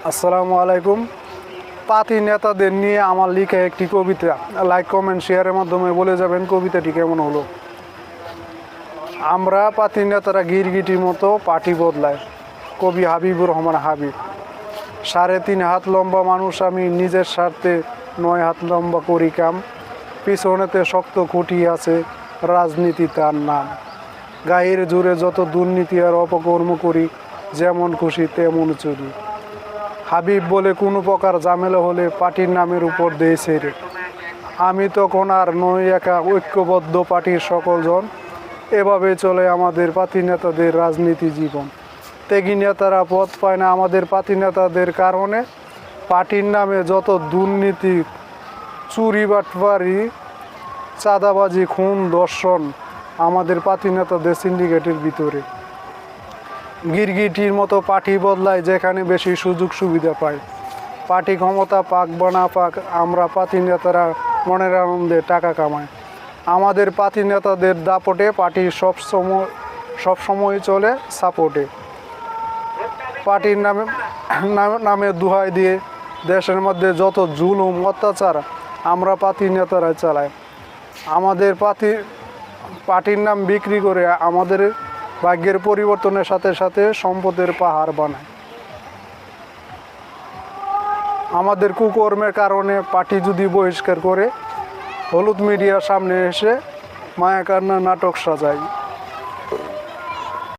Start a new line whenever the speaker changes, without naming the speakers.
আসসালামু আলাইকুম। পাতি নেতাদের নিয়ে আমার লেখা একটি কবিতা লাইক কমেন্ট শেয়ারের মাধ্যমে বলে যাবেন কবিতাটি কেমন হলো। আমরা পাতি নেতারা গিরগিটির মতো পার্টি বদলায়। কবি হাবিবুর রহমান হাবিব। 3.5 হাত লম্বা মানুষ আমি, নিজের স্বার্থে 9 হাত লম্বা করি কাম। পিছনেতে শক্ত খুঁটি আছে, রাজনীতি তার নাম। গায়ের জুড়ে যত দুর্নীতি আর অপকর্ম করি, যেমন খুশি তেমন চুরি। হাবিব বলে কোনো প্রকার ঝামেলা হলে পার্টির নামের উপর দিয়ে ছেড়ে। আমি তখন আর নই একা, ঐক্যবদ্ধ পার্টির সকল জন। এভাবে চলে আমাদের পাতি নেতাদের রাজনীতি জীবন। ত্যাগী নেতারা পদ পায় না আমাদের পাতি নেতাদের কারণে। পার্টির নামে যত দুর্নীতি, চুরি বাটপারি, চাঁদাবাজি, খুন, ধর্ষণ আমাদের পাতি নেতাদের সিন্ডিকেটের ভিতরে। গিরগিটির মতো পার্টি বদলায় যেখানে বেশি সুযোগ সুবিধা পায়। পার্টি ক্ষমতা পাক বা না পাক, আমরা পাতি নেতারা মনের আনন্দে টাকা কামাই। আমাদের পাতি নেতাদের দাপটে পার্টি সবসময় চলে সাপোর্টে। পার্টির নামে দোহাই দিয়ে দেশের মধ্যে যত জুলুম অত্যাচার আমরা পাতি নেতারা চালাই। আমাদের পার্টির নাম বিক্রি করে আমাদের ভাগ্যের পরিবর্তনের সাথে সাথে সম্পদের পাহাড় বানায়। আমাদের কুকর্মের কারণে পার্টি যদি বহিষ্কার করে, হলুদ মিডিয়ার সামনে এসে মায়া কান্না নাটক সাজায়।